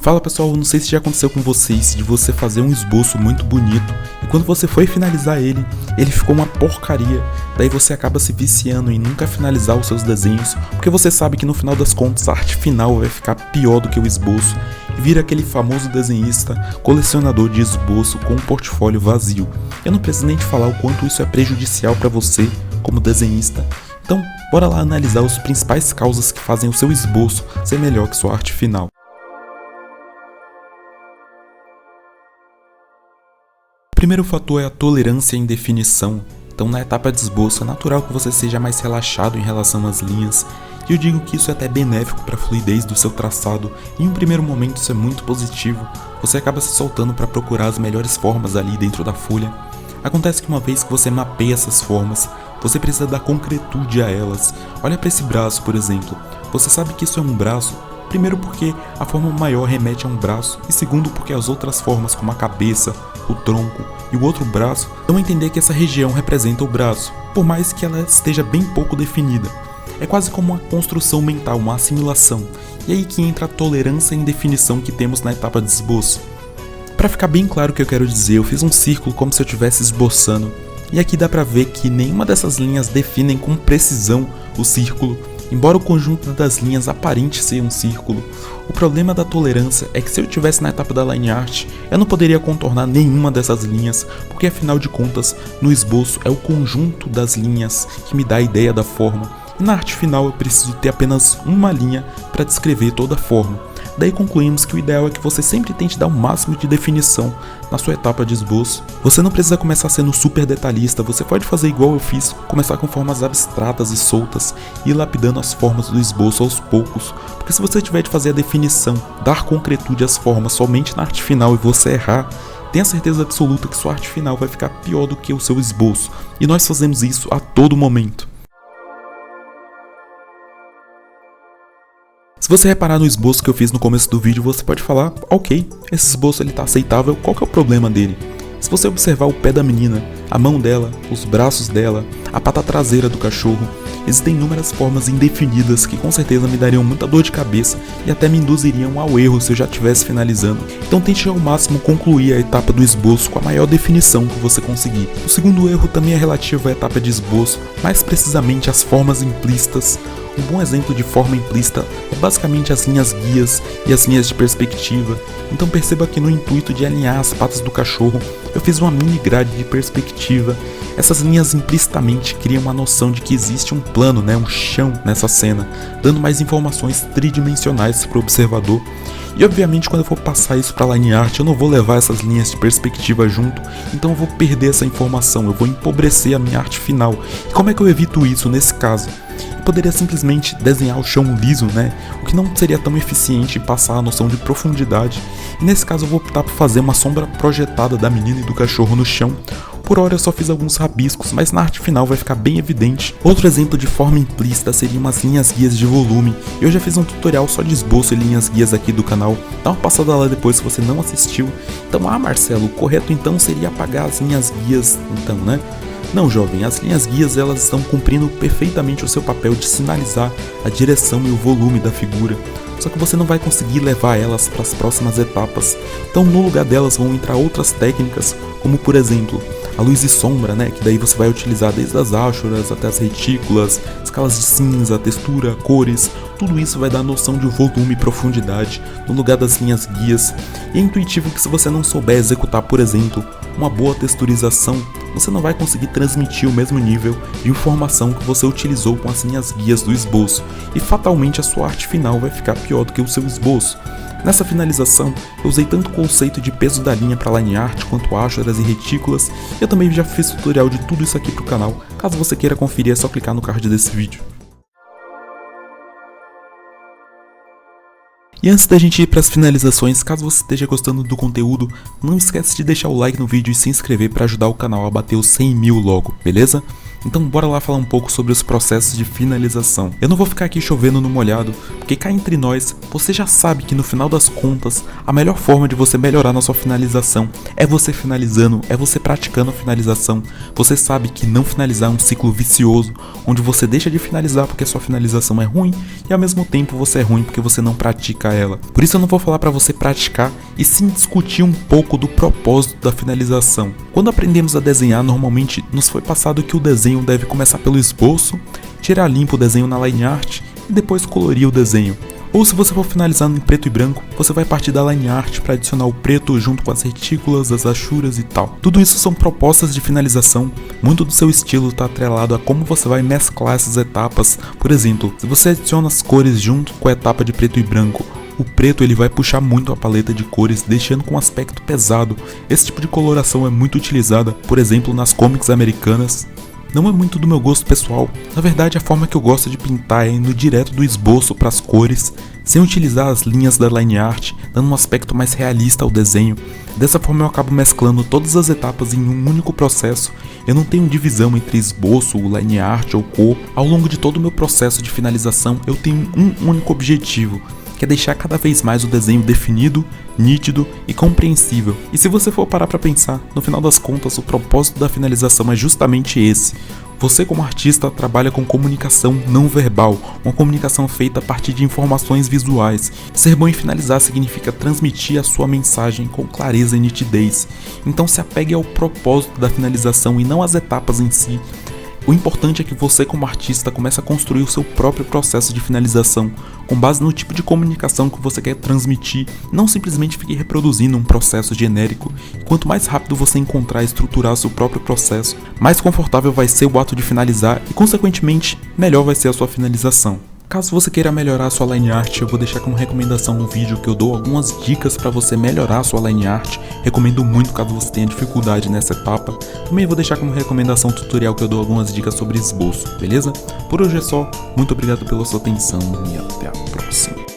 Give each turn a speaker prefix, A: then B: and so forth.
A: Fala pessoal, não sei se já aconteceu com vocês de você fazer um esboço muito bonito e quando você foi finalizar ele ficou uma porcaria. Daí você acaba se viciando em nunca finalizar os seus desenhos, porque você sabe que no final das contas a arte final vai ficar pior do que o esboço e vira aquele famoso desenhista colecionador de esboço com um portfólio vazio. Eu não preciso nem te falar o quanto isso é prejudicial para você como desenhista. Então, bora lá analisar as principais causas que fazem o seu esboço ser melhor que sua arte final. O primeiro fator é a tolerância em definição. Então, na etapa de esboço, é natural que você seja mais relaxado em relação às linhas, e eu digo que isso é até benéfico para a fluidez do seu traçado. Em um primeiro momento isso é muito positivo, você acaba se soltando para procurar as melhores formas ali dentro da folha. Acontece que uma vez que você mapeia essas formas, você precisa dar concretude a elas. Olha para esse braço, por exemplo, você sabe que isso é um braço, primeiro porque a forma maior remete a um braço, e segundo porque as outras formas como a cabeça, o tronco e o outro braço dão a entender que essa região representa o braço, por mais que ela esteja bem pouco definida. É quase como uma construção mental, uma assimilação, e aí que entra a tolerância em definição que temos na etapa de esboço. Para ficar bem claro o que eu quero dizer, eu fiz um círculo como se eu estivesse esboçando, e aqui dá para ver que nenhuma dessas linhas definem com precisão o círculo, embora o conjunto das linhas aparente ser um círculo. O problema da tolerância é que se eu estivesse na etapa da line art, eu não poderia contornar nenhuma dessas linhas, porque afinal de contas, no esboço é o conjunto das linhas que me dá a ideia da forma, e na arte final eu preciso ter apenas uma linha para descrever toda a forma. Daí concluímos que o ideal é que você sempre tente dar o máximo de definição na sua etapa de esboço. Você não precisa começar sendo super detalhista, você pode fazer igual eu fiz, começar com formas abstratas e soltas e ir lapidando as formas do esboço aos poucos, porque se você tiver de fazer a definição, dar concretude às formas somente na arte final e você errar, tenha certeza absoluta que sua arte final vai ficar pior do que o seu esboço, e nós fazemos isso a todo momento. Se você reparar no esboço que eu fiz no começo do vídeo, você pode falar, ok, esse esboço ele tá aceitável, qual que é o problema dele? Se você observar o pé da menina, a mão dela, os braços dela, a pata traseira do cachorro, existem inúmeras formas indefinidas que com certeza me dariam muita dor de cabeça e até me induziriam ao erro se eu já estivesse finalizando. Então tente ao máximo concluir a etapa do esboço com a maior definição que você conseguir. O segundo erro também é relativo à etapa de esboço, mais precisamente às formas implícitas. Um bom exemplo de forma implícita é basicamente as linhas guias e as linhas de perspectiva. Então perceba que no intuito de alinhar as patas do cachorro, eu fiz uma mini grade de perspectiva. Essas linhas implicitamente criam uma noção de que existe um plano, um chão nessa cena, dando mais informações tridimensionais para o observador. E obviamente quando eu for passar isso para line art, eu não vou levar essas linhas de perspectiva junto, então eu vou perder essa informação, eu vou empobrecer a minha arte final. E como é que eu evito isso nesse caso? Eu poderia simplesmente desenhar o chão liso, o que não seria tão eficiente em passar a noção de profundidade. E nesse caso eu vou optar por fazer uma sombra projetada da menina e do cachorro no chão. Por hora eu só fiz alguns rabiscos, mas na arte final vai ficar bem evidente. Outro exemplo de forma implícita seria umas linhas guias de volume. Eu já fiz um tutorial só de esboço e linhas guias aqui do canal, dá uma passada lá depois se você não assistiu. Então, Marcelo, o correto então seria apagar as linhas guias, então, Não, jovem, as linhas guias elas estão cumprindo perfeitamente o seu papel de sinalizar a direção e o volume da figura. Só que você não vai conseguir levar elas para as próximas etapas. Então no lugar delas vão entrar outras técnicas, como por exemplo, a luz e sombra, que daí você vai utilizar desde as áchoras até as retículas, escalas de cinza, textura, cores, tudo isso vai dar noção de volume e profundidade no lugar das linhas guias. E é intuitivo que se você não souber executar, por exemplo, uma boa texturização, você não vai conseguir transmitir o mesmo nível de informação que você utilizou com as linhas guias do esboço, e fatalmente a sua arte final vai ficar pior do que o seu esboço. Nessa finalização, eu usei tanto o conceito de peso da linha para line art quanto áchoras e retículas, e eu também já fiz tutorial de tudo isso aqui pro canal. Caso você queira conferir, é só clicar no card desse vídeo. E antes da gente ir para as finalizações, caso você esteja gostando do conteúdo, não esquece de deixar o like no vídeo e se inscrever para ajudar o canal a bater os 100 mil logo, beleza? Então bora lá falar um pouco sobre os processos de finalização. Eu não vou ficar aqui chovendo no molhado, porque cá entre nós, você já sabe que no final das contas, a melhor forma de você melhorar na sua finalização é você finalizando, é você praticando a finalização. Você sabe que não finalizar é um ciclo vicioso, onde você deixa de finalizar porque a sua finalização é ruim e ao mesmo tempo você é ruim porque você não pratica ela. Por isso eu não vou falar para você praticar e sim discutir um pouco do propósito da finalização. Quando aprendemos a desenhar, normalmente nos foi passado que o desenho deve começar pelo esboço, tirar limpo o desenho na line art e depois colorir o desenho. Ou se você for finalizando em preto e branco, você vai partir da line art para adicionar o preto junto com as retículas, as achuras e tal. Tudo isso são propostas de finalização, muito do seu estilo está atrelado a como você vai mesclar essas etapas. Por exemplo, se você adiciona as cores junto com a etapa de preto e branco, o preto ele vai puxar muito a paleta de cores, deixando com um aspecto pesado. Esse tipo de coloração é muito utilizada, por exemplo, nas comics americanas. Não é muito do meu gosto pessoal, na verdade a forma que eu gosto de pintar é indo direto do esboço para as cores, sem utilizar as linhas da line art, dando um aspecto mais realista ao desenho. Dessa forma eu acabo mesclando todas as etapas em um único processo, eu não tenho divisão entre esboço, line art ou cor. Ao longo de todo o meu processo de finalização eu tenho um único objetivo, que é deixar cada vez mais o desenho definido, nítido e compreensível. E se você for parar para pensar, no final das contas o propósito da finalização é justamente esse. Você como artista trabalha com comunicação não verbal, uma comunicação feita a partir de informações visuais. Ser bom em finalizar significa transmitir a sua mensagem com clareza e nitidez. Então se apegue ao propósito da finalização e não às etapas em si. O importante é que você como artista comece a construir o seu próprio processo de finalização, com base no tipo de comunicação que você quer transmitir, não simplesmente fique reproduzindo um processo genérico. Quanto mais rápido você encontrar e estruturar seu próprio processo, mais confortável vai ser o ato de finalizar e, consequentemente, melhor vai ser a sua finalização. Caso você queira melhorar a sua line art, eu vou deixar como recomendação um vídeo que eu dou algumas dicas para você melhorar a sua line art. Recomendo muito caso você tenha dificuldade nessa etapa. Também vou deixar como recomendação um tutorial que eu dou algumas dicas sobre esboço, beleza? Por hoje é só, muito obrigado pela sua atenção e até a próxima.